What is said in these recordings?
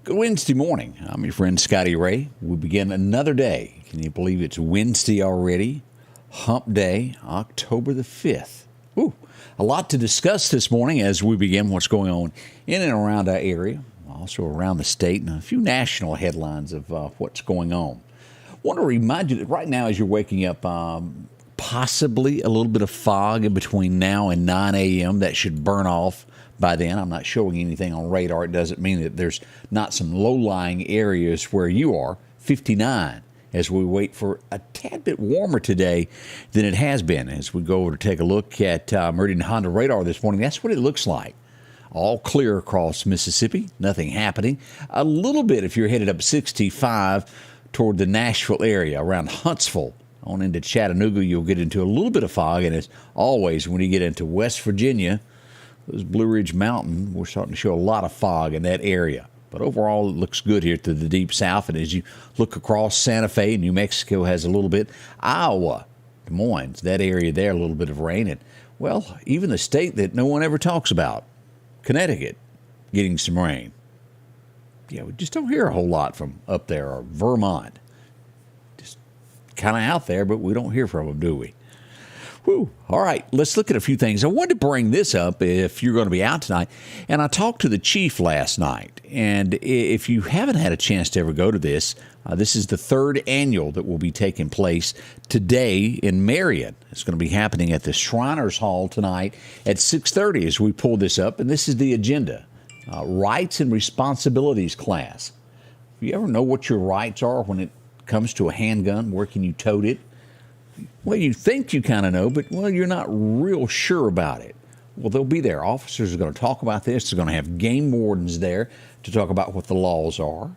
Good Wednesday morning. I'm your friend Scotty Ray. We begin another day. Can you believe it's Wednesday already? Hump Day, October the 5th. Ooh, a lot to discuss this morning as we begin what's going on in and around our area, also around the state, and a few national headlines of what's going on. I want to remind you that right now as you're waking up, possibly a little bit of fog in between now and 9 a.m. That should burn off by then. I'm not showing anything on radar. It doesn't mean that there's not some low-lying areas where you are. 59 as we wait for a tad bit warmer today than it has been. As we go over to take a look at Meridian Honda radar this morning, that's what it looks like. All clear across Mississippi, nothing happening. A little bit if you're headed up 65 toward the Nashville area, around Huntsville. On into Chattanooga, you'll get into a little bit of fog, and as always, when you get into West Virginia, those Blue Ridge Mountain, we're starting to show a lot of fog in that area. But overall, it looks good here to the deep south. And as you look across Santa Fe, New Mexico has a little bit. Iowa, Des Moines, that area there, a little bit of rain. And, well, even the state that no one ever talks about, Connecticut, getting some rain. Yeah, we just don't hear a whole lot from up there, or Vermont. Just kind of out there, but we don't hear from them, do we? Whew. All right, let's look at a few things. I wanted to bring this up if you're going to be out tonight. And I talked to the chief last night. And if you haven't had a chance to ever go to this, this is the third annual that will be taking place today in Marion. It's going to be happening at the Shriners Hall tonight at 6:30 as we pull this up. And this is the agenda. Rights and responsibilities class. If you ever know what your rights are when it comes to a handgun, where can you tote it? Well, you think you kind of know, but, well, you're not real sure about it. Well, they'll be there. Officers are going to talk about this. They're going to have game wardens there to talk about what the laws are.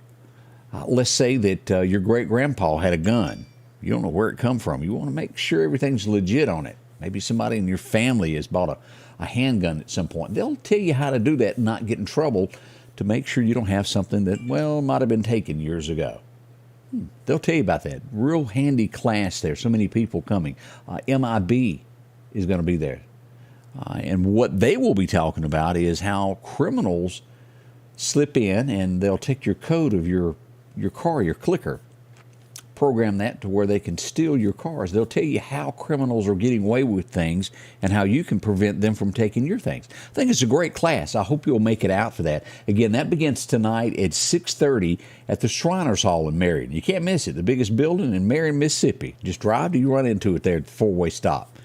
Let's say that your great-grandpa had a gun. You don't know where it come from. You want to make sure everything's legit on it. Maybe somebody in your family has bought a handgun at some point. They'll tell you how to do that and not get in trouble to make sure you don't have something that, well, might have been taken years ago. They'll tell you about that. Real handy class there. So many people coming. MIB is going to be there. And what they will be talking about is how criminals slip in and they'll take your code of your car, your clicker, program that to where they can steal your cars. They'll tell you how criminals are getting away with things and how you can prevent them from taking your things. I think it's a great class. I hope you'll make it out for that. Again, that begins tonight at 6:30 at the Shriners Hall in Marion. You can't miss it. The biggest building in Marion, Mississippi. Just drive till you run into it there at the four-way stop.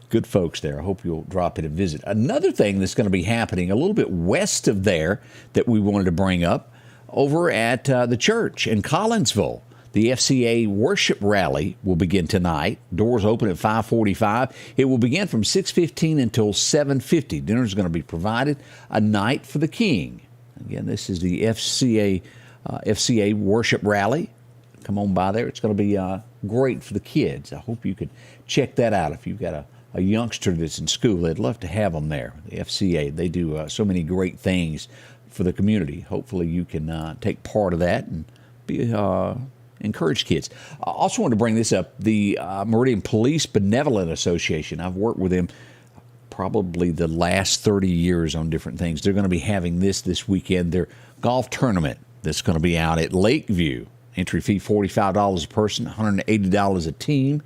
Good folks there. I hope you'll drop in and visit. Another thing that's going to be happening a little bit west of there that we wanted to bring up, over at the church in Collinsville. The FCA worship rally will begin tonight. Doors open at 5:45. It will begin from 6:15 until 7:50. Dinner is going to be provided. A night for the King. Again, this is the FCA worship rally. Come on by there. It's going to be great for the kids. I hope you could check that out. If you've got a youngster that's in school, they'd love to have them there. The FCA, they do so many great things for the community. Hopefully you can take part of that and be encourage kids. I also want to bring this up. The Meridian Police Benevolent Association, I've worked with them probably the last 30 years on different things. They're going to be having this weekend, their golf tournament that's going to be out at Lakeview. Entry fee $45 a person, $180 a team.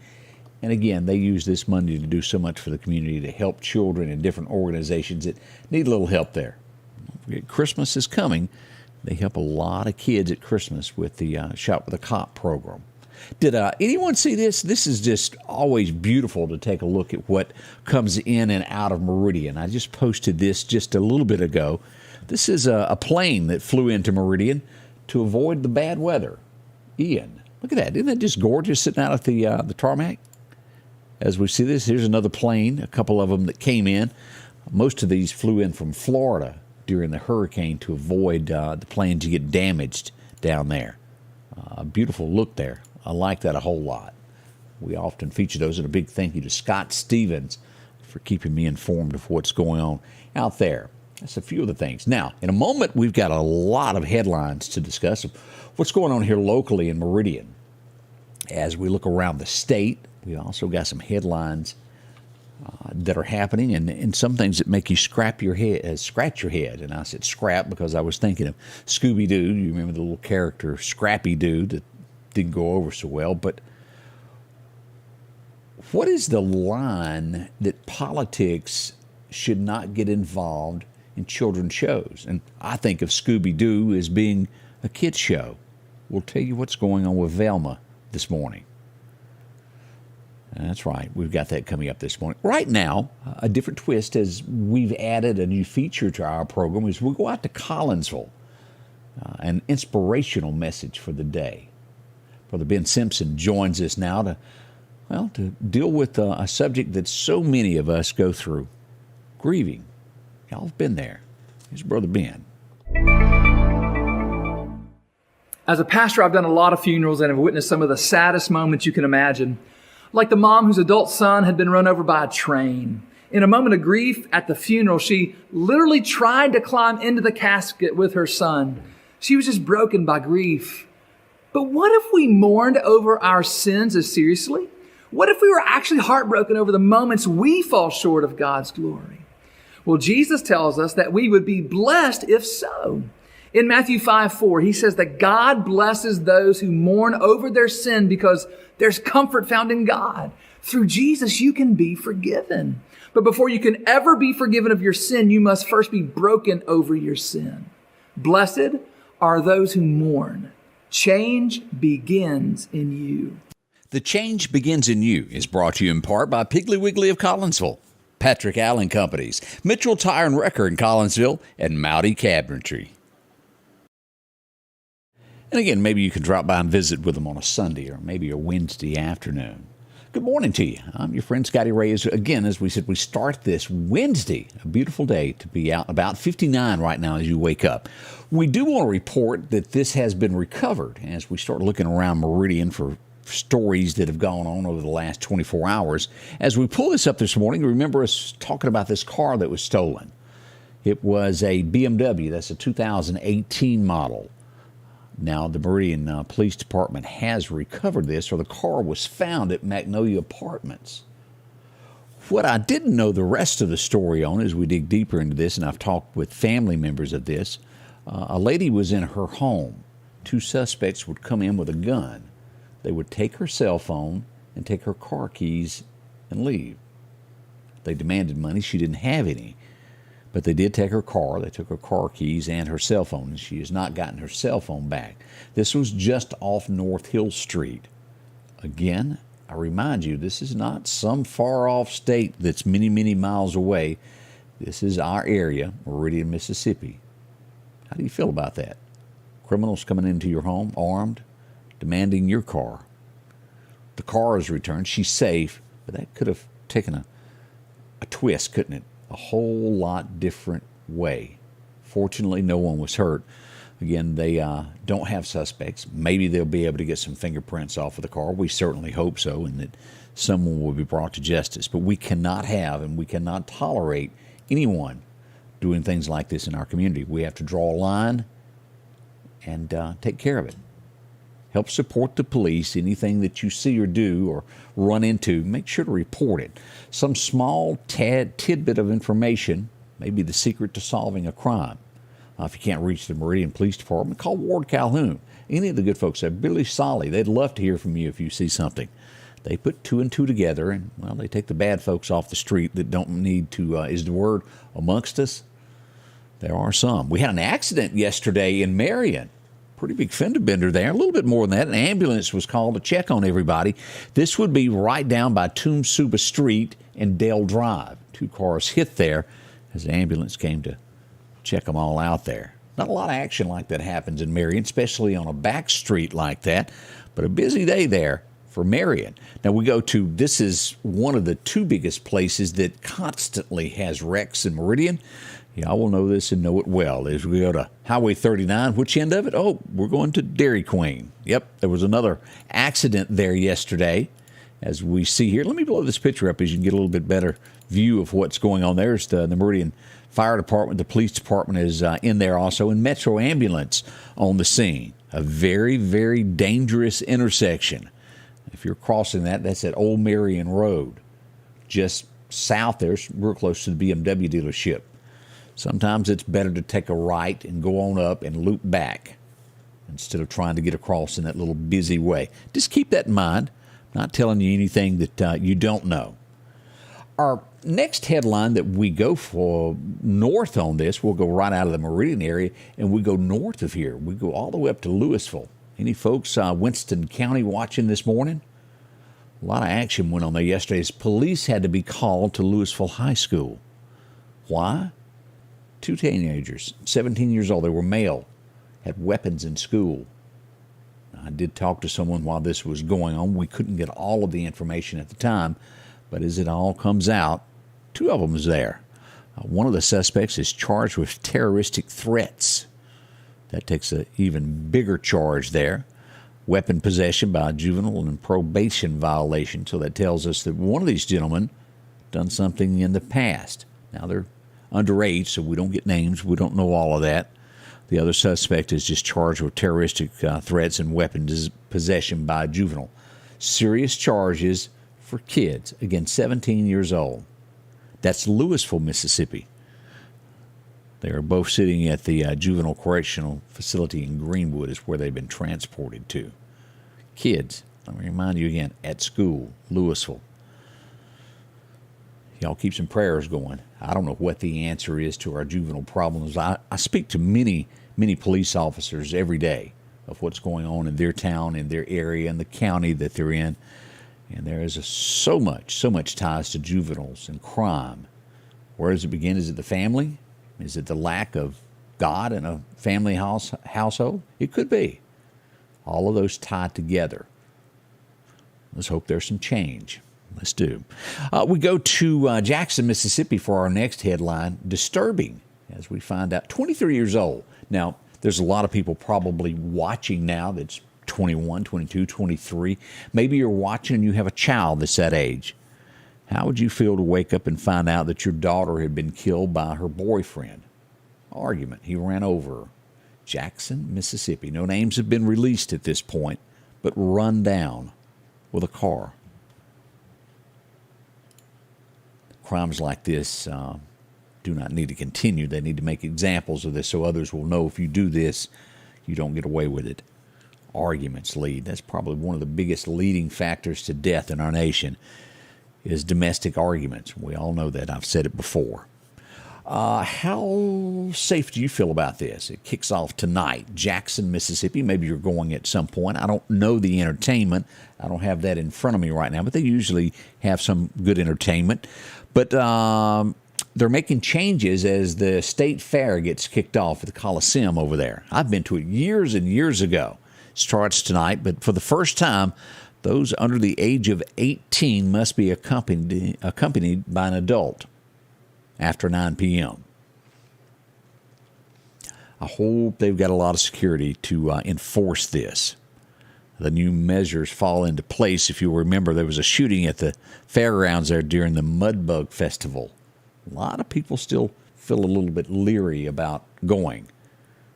And again, they use this money to do so much for the community, to help children and different organizations that need a little help there. Don't forget, Christmas is coming. They help a lot of kids at Christmas with the Shop with a Cop program. Did anyone see this? This is just always beautiful to take a look at what comes in and out of Meridian. I just posted this just a little bit ago. This is a plane that flew into Meridian to avoid the bad weather. Ian, look at that. Isn't that just gorgeous sitting out at the tarmac? As we see this, here's another plane, a couple of them that came in. Most of these flew in from Florida during the hurricane to avoid the planes to get damaged down there. A beautiful look there. I like that a whole lot. We often feature those, and a big thank you to Scott Stevens for keeping me informed of what's going on out there. That's a few of the things. Now, in a moment, we've got a lot of headlines to discuss of what's going on here locally in Meridian. As we look around the state, we also got some headlines that are happening, and some things that make you scratch your head. And I said scrap because I was thinking of Scooby-Doo. You remember the little character Scrappy Doo that didn't go over so well. But what is the line that politics should not get involved in children's shows? And I think of Scooby-Doo as being a kid's show. We'll tell you what's going on with Velma this morning. That's right. We've got that coming up this morning. Right now, a different twist as we've added a new feature to our program is we'll go out to Collinsville, an inspirational message for the day. Brother Ben Simpson joins us now to deal with a subject that so many of us go through, grieving. Y'all have been there. Here's Brother Ben. As a pastor, I've done a lot of funerals and have witnessed some of the saddest moments you can imagine. Like the mom whose adult son had been run over by a train. In a moment of grief at the funeral, she literally tried to climb into the casket with her son. She was just broken by grief. But what if we mourned over our sins as seriously? What if we were actually heartbroken over the moments we fall short of God's glory? Well, Jesus tells us that we would be blessed if so. In Matthew 5:4, he says that God blesses those who mourn over their sin because there's comfort found in God. Through Jesus, you can be forgiven. But before you can ever be forgiven of your sin, you must first be broken over your sin. Blessed are those who mourn. Change begins in you. The Change Begins in You is brought to you in part by Piggly Wiggly of Collinsville, Patrick Allen Companies, Mitchell Tire and Wrecker in Collinsville, and Mowdy Cabinetry. And again, maybe you can drop by and visit with them on a Sunday or maybe a Wednesday afternoon. Good morning to you. I'm your friend Scotty Ray. Again, as we said, we start this Wednesday, a beautiful day to be out, about 59 right now as you wake up. We do want to report that this has been recovered as we start looking around Meridian for stories that have gone on over the last 24 hours. As we pull this up this morning, remember us talking about this car that was stolen. It was a BMW. That's a 2018 model. Now, the Meridian Police Department has recovered this, or the car was found at Magnolia Apartments. What I didn't know the rest of the story on as we dig deeper into this, and I've talked with family members of this, a lady was in her home. Two suspects would come in with a gun. They would take her cell phone and take her car keys and leave. They demanded money. She didn't have any. But they did take her car. They took her car keys and her cell phone, and she has not gotten her cell phone back. This was just off North Hill Street. Again, I remind you, this is not some far-off state that's many, many miles away. This is our area, Meridian, Mississippi. How do you feel about that? Criminals coming into your home, armed, demanding your car. The car is returned. She's safe, but that could have taken a twist, couldn't it? A whole lot different way. Fortunately, no one was hurt. Again, they don't have suspects. Maybe they'll be able to get some fingerprints off of the car. We certainly hope so, and that someone will be brought to justice. But we cannot have and we cannot tolerate anyone doing things like this in our community. We have to draw a line and take care of it. Help support the police. Anything that you see or do or run into, make sure to report it. Some small tidbit of information may be the secret to solving a crime. If you can't reach the Meridian Police Department, call Ward Calhoun. Any of the good folks there, Billy Solly, they'd love to hear from you if you see something. They put two and two together, and, well, they take the bad folks off the street that don't need to, is the word amongst us? There are some. We had an accident yesterday in Marion. Pretty big fender bender there. A little bit more than that. An ambulance was called to check on everybody. This would be right down by Tombsuba Street and Dale Drive. Two cars hit there as the ambulance came to check them all out there. Not a lot of action like that happens in Marion, especially on a back street like that, but a busy day there for Marion. Now we go to, this is one of the two biggest places that constantly has wrecks in Meridian. Y'all will know this and know it well. As we go to Highway 39, which end of it? Oh, we're going to Dairy Queen. Yep, there was another accident there yesterday, as we see here. Let me blow this picture up as you can get a little bit better view of what's going on. There's the Meridian Fire Department. The police department is in there also, and Metro Ambulance on the scene. A very, very dangerous intersection. If you're crossing that, that's at Old Marion Road. Just south there, real close to the BMW dealership. Sometimes it's better to take a right and go on up and loop back instead of trying to get across in that little busy way. Just keep that in mind. I'm not telling you anything that you don't know. Our next headline that we go for north on this, we'll go right out of the Meridian area, and we go north of here. We go all the way up to Lousiville. Any folks Winston County watching this morning? A lot of action went on there yesterday as police had to be called to Lousiville High School. Why? 2 teenagers, 17 years old, they were male, had weapons in school. I did talk to someone while this was going on. We couldn't get all of the information at the time, but as it all comes out, 2 of them was there. One of the suspects is charged with terroristic threats. That takes an even bigger charge there. Weapon possession by a juvenile and probation violation. So that tells us that one of these gentlemen done something in the past. Now they're underage, so we don't get names. We don't know all of that. The other suspect is just charged with terroristic threats and weapon possession by a juvenile. Serious charges for kids, again, 17 years old. That's Lousiville, Mississippi. They are both sitting at the juvenile correctional facility in Greenwood is where they've been transported to. Kids, let me remind you again, at school, Lousiville. Y'all keep some prayers going. I don't know what the answer is to our juvenile problems. I speak to many police officers every day of what's going on in their town, in their area, in the county that they're in. And there is so much ties to juveniles and crime. Where does it begin? Is it the family? Is it the lack of God in a family household? It could be. All of those tied together. Let's hope there's some change. Let's do. We go to Jackson, Mississippi for our next headline. Disturbing, as we find out. 23 years old. Now, there's a lot of people probably watching now that's 21, 22, 23. Maybe you're watching and you have a child that's that age. How would you feel to wake up and find out that your daughter had been killed by her boyfriend? Argument. He ran over her. Jackson, Mississippi. No names have been released at this point, but run down with a car. Crimes like this do not need to continue. They need to make examples of this so others will know if you do this, you don't get away with it. Arguments lead. That's probably one of the biggest leading factors to death in our nation is domestic arguments. We all know that. I've said it before. How safe do you feel about this? It kicks off tonight. Jackson, Mississippi. Maybe you're going at some point. I don't know the entertainment. I don't have that in front of me right now, but they usually have some good entertainment. But they're making changes as the state fair gets kicked off at the Coliseum over there. I've been to it years and years ago. It starts tonight, but for the first time, those under the age of 18 must be accompanied by an adult after 9 p.m. I hope they've got a lot of security to enforce this. The new measures fall into place. If you remember, there was a shooting at the fairgrounds there during the Mudbug Festival. A lot of people still feel a little bit leery about going.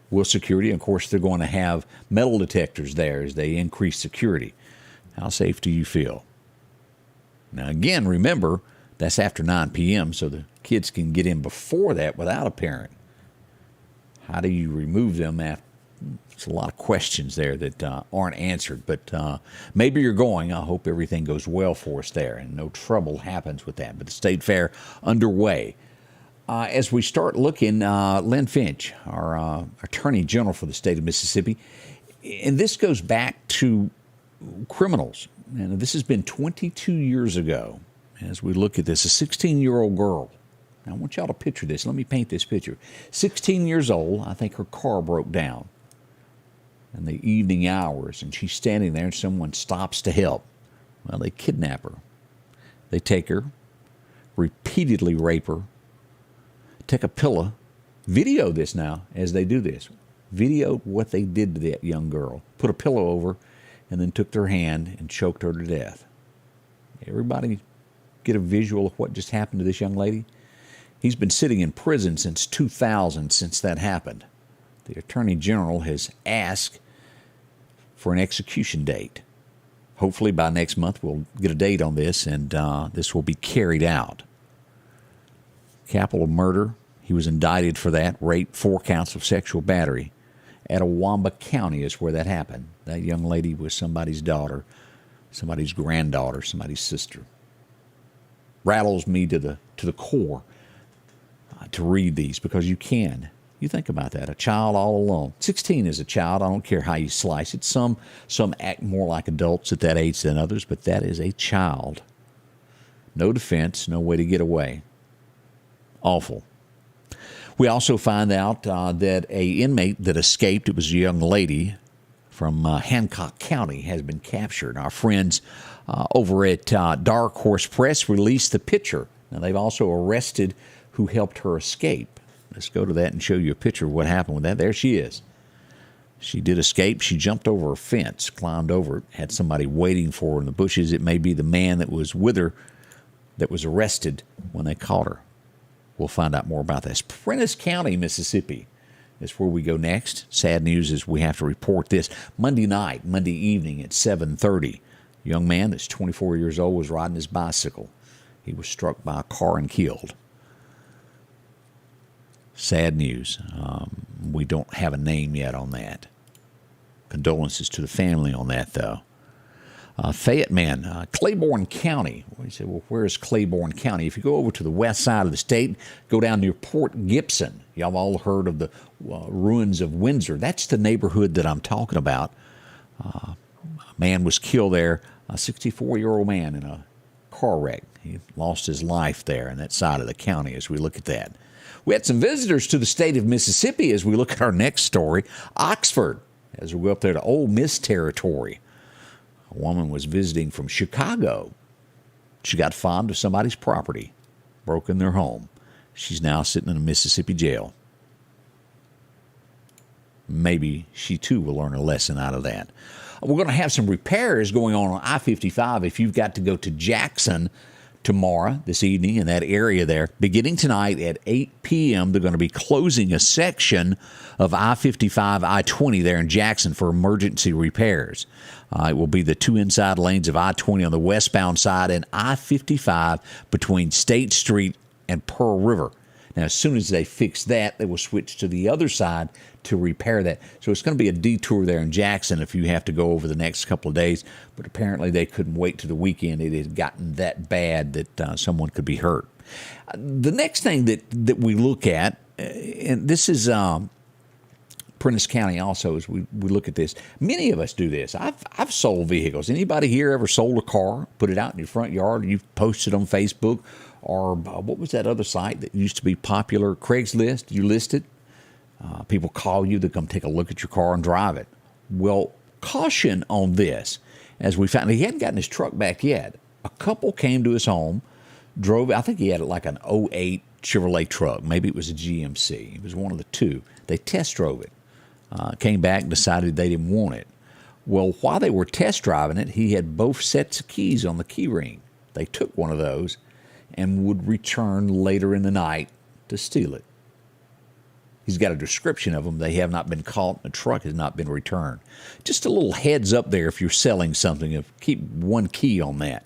Will security, of course, they're going to have metal detectors there as they increase security. How safe do you feel? Now, again, remember, that's after 9 p.m., so the kids can get in before that without a parent. How do you remove them after? There's a lot of questions there that aren't answered, but maybe you're going. I hope everything goes well for us there and no trouble happens with that. But the state fair underway. As we start looking, Lynn Finch, our Attorney General for the state of Mississippi, and this goes back to criminals. And this has been 22 years ago. As we look at this, a 16-year-old girl. Now, I want y'all to picture this. Let me paint this picture. 16 years old, I think her car broke down in the evening hours, and she's standing there, and someone stops to help. Well, they kidnap her. They take her, repeatedly rape her, take a pillow, video this now as they do this. Video what they did to that young girl. Put a pillow over, and then took their hand and choked her to death. Everybody get a visual of what just happened to this young lady? He's been sitting in prison since 2000, since that happened. The Attorney General has asked for an execution date. Hopefully by next month we'll get a date on this, and this will be carried out. Capital murder. He was indicted for that. Rape, 4 counts of sexual battery. Etowah County is where that happened. That young lady was somebody's daughter, somebody's granddaughter, somebody's sister. Rattles me to the core to read these, because you can. You think about that, a child all alone. 16 is a child. I don't care how you slice it. Some act more like adults at that age than others, but that is a child. No defense, no way to get away. Awful. We also find out that a inmate that escaped, it was a young lady from Hancock County, has been captured. Our friends over at Dark Horse Press released the picture. Now, they've also arrested who helped her escape. Let's go to that and show you a picture of what happened with that. There she is. She did escape. She jumped over a fence, climbed over it, had somebody waiting for her in the bushes. It may be the man that was with her that was arrested when they caught her. We'll find out more about this. Prentiss County, Mississippi is where we go next. Sad news is we have to report this. Monday evening at 7:30, a young man that's 24 years old was riding his bicycle. He was struck by a car and killed. Sad news. We don't have a name yet on that. Condolences to the family on that, though. Fayette man, Claiborne County. You say, well, where's Claiborne County? If you go over to the west side of the state, go down near Port Gibson. Y'all have all heard of the ruins of Windsor. That's the neighborhood that I'm talking about. A man was killed there, a 64-year-old man in a car wreck. He lost his life there in that side of the county as we look at that. We had some visitors to the state of Mississippi as we look at our next story. Oxford, as we go up there to Ole Miss territory. A woman was visiting from Chicago. She got fond of somebody's property, broke in their home. She's now sitting in a Mississippi jail. Maybe she, too, will learn a lesson out of that. We're going to have some repairs going on I-55 if you've got to go to Jackson tomorrow, this evening, in that area there. Beginning tonight at 8 p.m., they're going to be closing a section of I-55, I-20 there in Jackson for emergency repairs. It will be the 2 inside lanes of I-20 on the westbound side and I-55 between State Street and Pearl River. Now, as soon as they fix that, they will switch to the other side to repair that. So it's going to be a detour there in Jackson if you have to go over the next couple of days. But apparently they couldn't wait to the weekend. It had gotten that bad that someone could be hurt. The next thing that we look at, and this is Prentiss County also, as we look at this. Many of us do this. I've sold vehicles. Anybody here ever sold a car, put it out in your front yard, you've posted on Facebook, or what was that other site that used to be popular, Craigslist? You listed. People call you to come take a look at your car and drive it. Well, caution on this. As we found, he hadn't gotten his truck back yet. A couple came to his home, drove, I think he had like an '08 Chevrolet truck. Maybe it was a GMC. It was one of the two. They test drove it. Came back and decided they didn't want it. Well, while they were test driving it, he had both sets of keys on the key ring. They took one of those and would return later in the night to steal it. He's got a description of them. They have not been caught. The truck has not been returned. Just a little heads up there if you're selling something. Keep one key on that.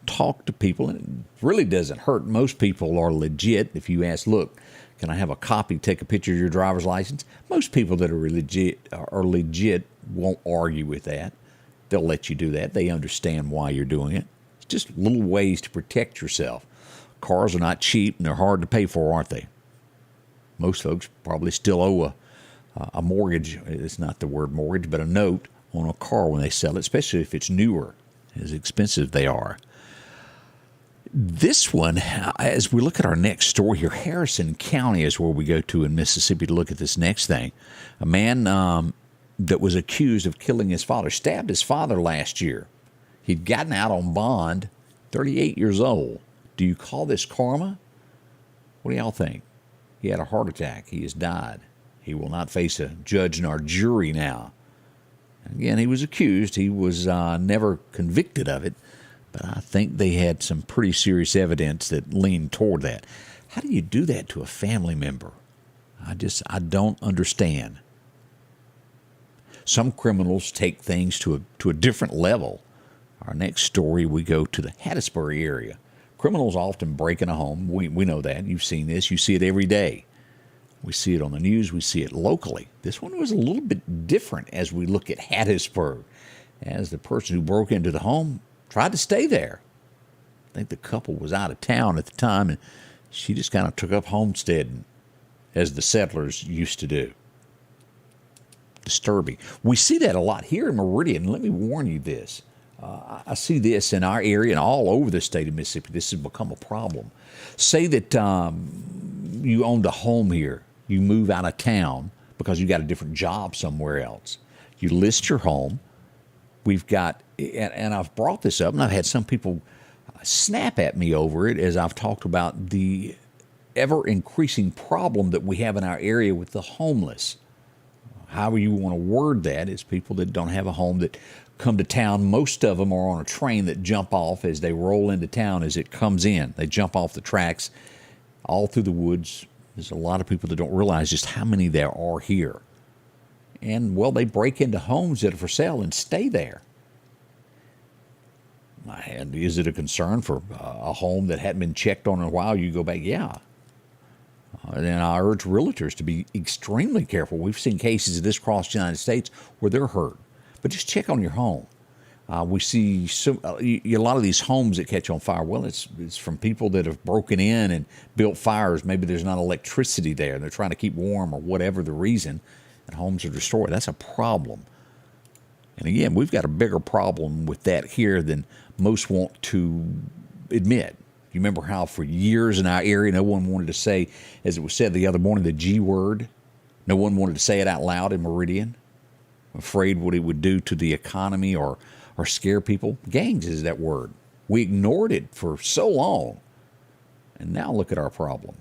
Talk to people. And it really doesn't hurt. Most people are legit. If you ask, look, can I have a copy, take a picture of your driver's license? Most people that are legit won't argue with that. They'll let you do that. They understand why you're doing it. It's just little ways to protect yourself. Cars are not cheap, and they're hard to pay for, aren't they? Most folks probably still owe a mortgage. It's not the word mortgage, but a note on a car when they sell it, especially if it's newer, as expensive they are. This one, as we look at our next story here, Harrison County is where we go to in Mississippi to look at this next thing. A man that was accused of killing his father, stabbed his father last year. He'd gotten out on bond, 38 years old. Do you call this karma? What do y'all think? He had a heart attack. He has died. He will not face a judge nor jury now. Again, he was accused. He was never convicted of it. But I think they had some pretty serious evidence that leaned toward that. How do you do that to a family member? I don't understand. Some criminals take things to a different level. Our next story, we go to the Hattiesburg area. Criminals often break in a home. We know that. You've seen this. You see it every day. We see it on the news. We see it locally. This one was a little bit different as we look at Hattiesburg, as the person who broke into the home tried to stay there. I think the couple was out of town at the time, and she just kind of took up homesteading, as the settlers used to do. Disturbing. We see that a lot here in Meridian. Let me warn you this. I see this in our area and all over the state of Mississippi. This has become a problem. Say that you owned a home here. You move out of town because you got a different job somewhere else. You list your home. We've got, and I've brought this up, and I've had some people snap at me over it as I've talked about the ever-increasing problem that we have in our area with the homeless. However you want to word that, it's people that don't have a home that come to town. Most of them are on a train that jump off as they roll into town as it comes in. They jump off the tracks all through the woods. There's a lot of people that don't realize just how many there are here. And, well, they break into homes that are for sale and stay there. And is it a concern for a home that hadn't been checked on in a while? You go back, yeah. And I urge realtors to be extremely careful. We've seen cases of this across the United States where they're hurt. But just check on your home. We see a lot of these homes that catch on fire. Well, it's from people that have broken in and built fires. Maybe there's not electricity there. They're trying to keep warm or whatever the reason, and homes are destroyed. That's a problem. And again, we've got a bigger problem with that here than most want to admit. You remember how for years in our area, no one wanted to say, as it was said the other morning, the G word. No one wanted to say it out loud in Meridian, afraid what it would do to the economy or scare people. Gangs is that word. We ignored it for so long. And now look at our problem.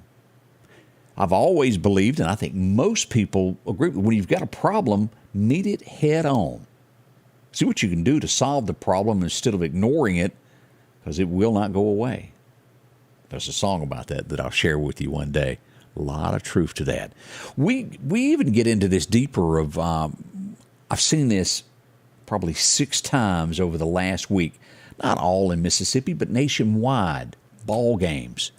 I've always believed, and I think most people agree, when you've got a problem, meet it head on. See what you can do to solve the problem instead of ignoring it, because it will not go away. There's a song about that I'll share with you one day. A lot of truth to that. We even get into this deeper of, I've seen this probably 6 times over the last week. Not all in Mississippi, but nationwide. Ball games.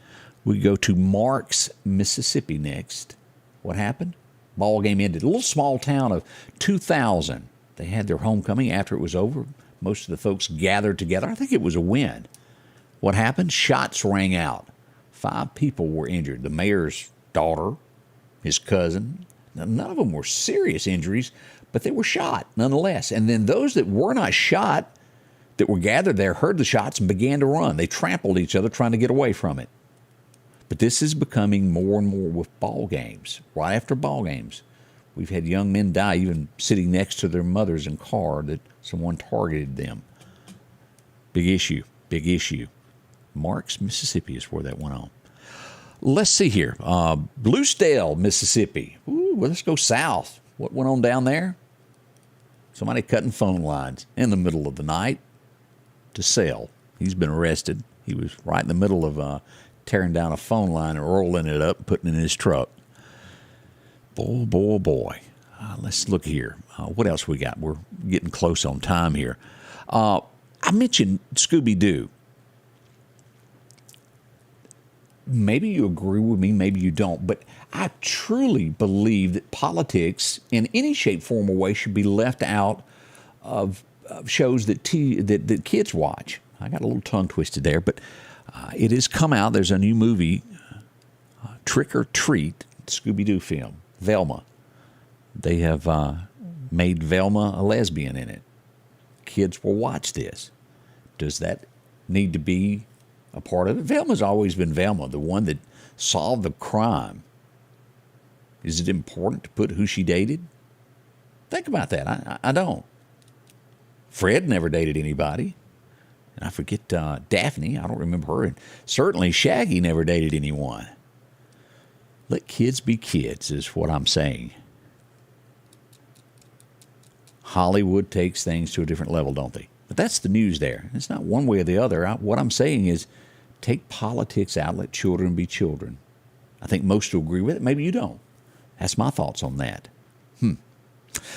We go to Marks, Mississippi next. What happened? Ball game ended. A little small town of 2,000. They had their homecoming after it was over. Most of the folks gathered together. I think it was a win. What happened? Shots rang out. 5 people were injured. The mayor's daughter, his cousin. Now, none of them were serious injuries, but they were shot nonetheless. And then those that were not shot, that were gathered there, heard the shots and began to run. They trampled each other trying to get away from it. But this is becoming more and more with ball games. Right after ball games, we've had young men die even sitting next to their mothers in car that someone targeted them. Big issue, big issue. Marks, Mississippi is where that went on. Let's see here. Lousiville, Mississippi. Ooh, well, let's go south. What went on down there? Somebody cutting phone lines in the middle of the night to sell. He's been arrested. He was right in the middle of tearing down a phone line and rolling it up, putting it in his truck. Boy, boy, boy. Let's look here. What else we got? We're getting close on time here. I mentioned Scooby-Doo. Maybe you agree with me, maybe you don't, but I truly believe that politics in any shape, form, or way should be left out of shows that kids watch. I got a little tongue twisted there, but it has come out. There's a new movie, Trick or Treat, Scooby-Doo film, Velma. They have made Velma a lesbian in it. Kids will watch this. Does that need to be a part of it? Velma's always been Velma, the one that solved the crime. Is it important to put who she dated? Think about that. I don't. Fred never dated anybody. And I forget Daphne. I don't remember her. And certainly Shaggy never dated anyone. Let kids be kids is what I'm saying. Hollywood takes things to a different level, don't they? But that's the news there. It's not one way or the other. What I'm saying is take politics out, let children be children. I think most will agree with it. Maybe you don't. That's my thoughts on that.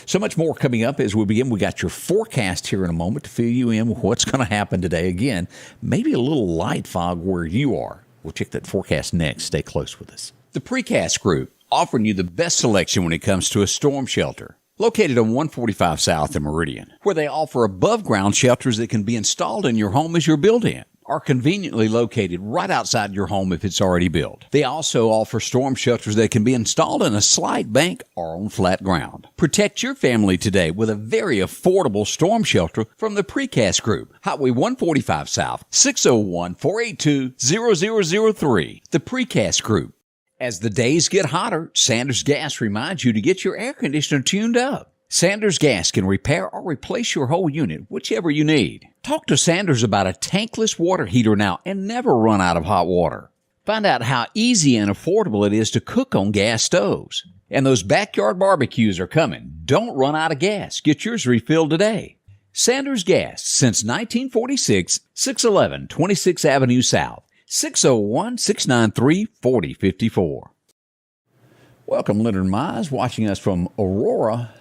So much more coming up as we begin. We got your forecast here in a moment to fill you in with what's going to happen today. Again, maybe a little light fog where you are. We'll check that forecast next. Stay close with us. The Precast Group, offering you the best selection when it comes to a storm shelter. Located on 145 South in Meridian, where they offer above-ground shelters that can be installed in your home as you're built-in, are conveniently located right outside your home if it's already built. They also offer storm shelters that can be installed in a slight bank or on flat ground. Protect your family today with a very affordable storm shelter from the Precast Group. Highway 145 South, 601-482-0003. The Precast Group. As the days get hotter, Sanders Gas reminds you to get your air conditioner tuned up. Sanders Gas can repair or replace your whole unit, whichever you need. Talk to Sanders about a tankless water heater now and never run out of hot water. Find out how easy and affordable it is to cook on gas stoves. And those backyard barbecues are coming. Don't run out of gas. Get yours refilled today. Sanders Gas, since 1946, 611 26th Avenue South. 601-693-4054. Welcome, Leonard Mize, watching us from Aurora,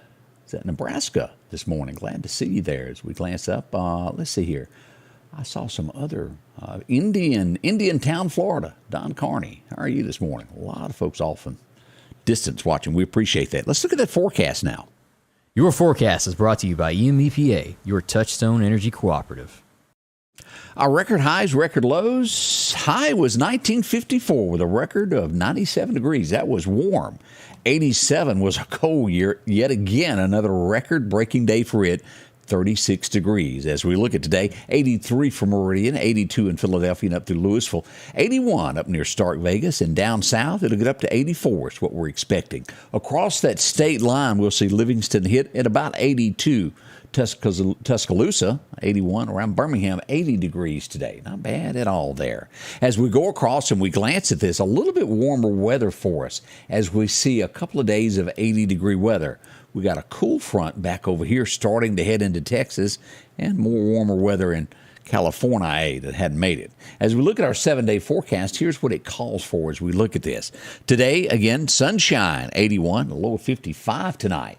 is that Nebraska this morning. Glad to see you there as we glance up. Let's see here. I saw some other Indian Town, Florida. Don Carney, how are you this morning? A lot of folks off in distance watching. We appreciate that. Let's look at that forecast now. Your forecast is brought to you by EMEPA, your Touchstone Energy Cooperative. Our record highs, record lows. High was 1954 with a record of 97 degrees. That was warm. 87 was a cold year. Yet again, another record-breaking day for it. 36 degrees. As we look at today, 83 for Meridian, 82 in Philadelphia and up through Lousiville, 81 up near Stark, Vegas, and down south, it'll get up to 84 is what we're expecting. Across that state line, we'll see Livingston hit at about 82. Tuscaloosa, 81, around Birmingham, 80 degrees today. Not bad at all there. As we go across and we glance at this, a little bit warmer weather for us as we see a couple of days of 80-degree weather. We got a cool front back over here starting to head into Texas and more warmer weather in California that hadn't made it. As we look at our 7-day forecast, here's what it calls for as we look at this. Today, again, sunshine, 81, a low of 55 tonight.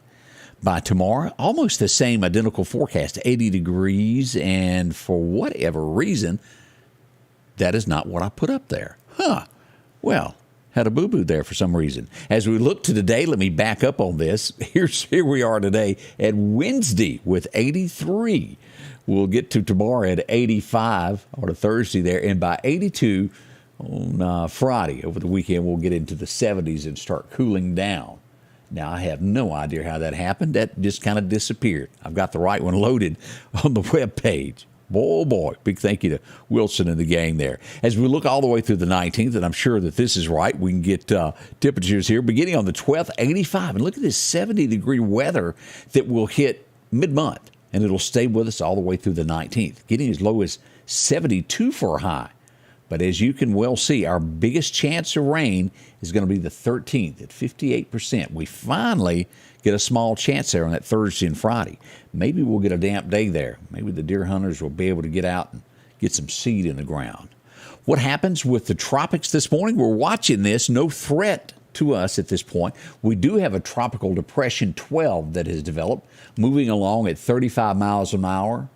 By tomorrow, almost the same identical forecast, 80 degrees, and for whatever reason, that is not what I put up there. Well, had a boo-boo there for some reason. As we look to today, let me back up on this. Here we are today at Wednesday with 83. We'll get to tomorrow at 85 on a Thursday there, and by 82 on Friday over the weekend, we'll get into the 70s and start cooling down. Now, I have no idea how that happened. That just kind of disappeared. I've got the right one loaded on the web page. Boy, big thank you to Wilson and the gang there. As we look all the way through the 19th, and I'm sure that this is right, we can get temperatures here beginning on the 12th, 85. And look at this 70-degree weather that will hit mid-month, and it'll stay with us all the way through the 19th, getting as low as 72 for a high. But as you can well see, our biggest chance of rain is going to be the 13th at 58%. We finally get a small chance there on that Thursday and Friday. Maybe we'll get a damp day there. Maybe the deer hunters will be able to get out and get some seed in the ground. What happens with the tropics this morning? We're watching this. No threat to us at this point. We do have a tropical depression 12 that has developed, moving along at 35 miles an hour.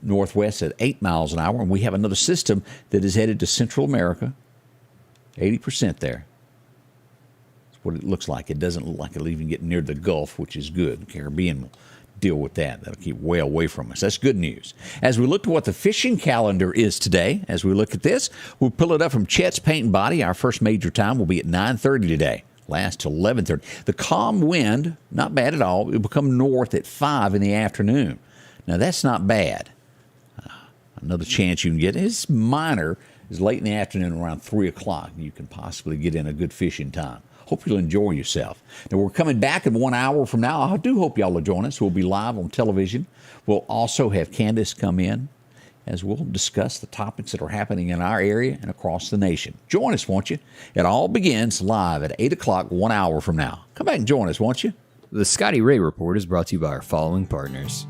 Northwest at 8 miles an hour, and we have another system that is headed to Central America, 80% there. That's what it looks like. It doesn't look like it'll even get near the Gulf, which is good. The Caribbean will deal with that. That'll keep way away from us. That's good news. As we look to what the fishing calendar is today, as we look at this, we'll pull it up from Chet's Paint and Body. Our first major time will be at 9:30 today. Last till 11:30. The calm wind, not bad at all. It will become north at 5 in the afternoon. Now, that's not bad. Another chance you can get is minor, is late in the afternoon around 3 o'clock. You can possibly get in a good fishing time. Hope you'll enjoy yourself. Now, we're coming back in 1 hour from now. I do hope y'all will join us. We'll be live on television. We'll also have Candace come in as we'll discuss the topics that are happening in our area and across the nation. Join us, won't you? It all begins live at 8 o'clock 1 hour from now. Come back and join us, won't you? The Scotty Ray Report is brought to you by our following partners.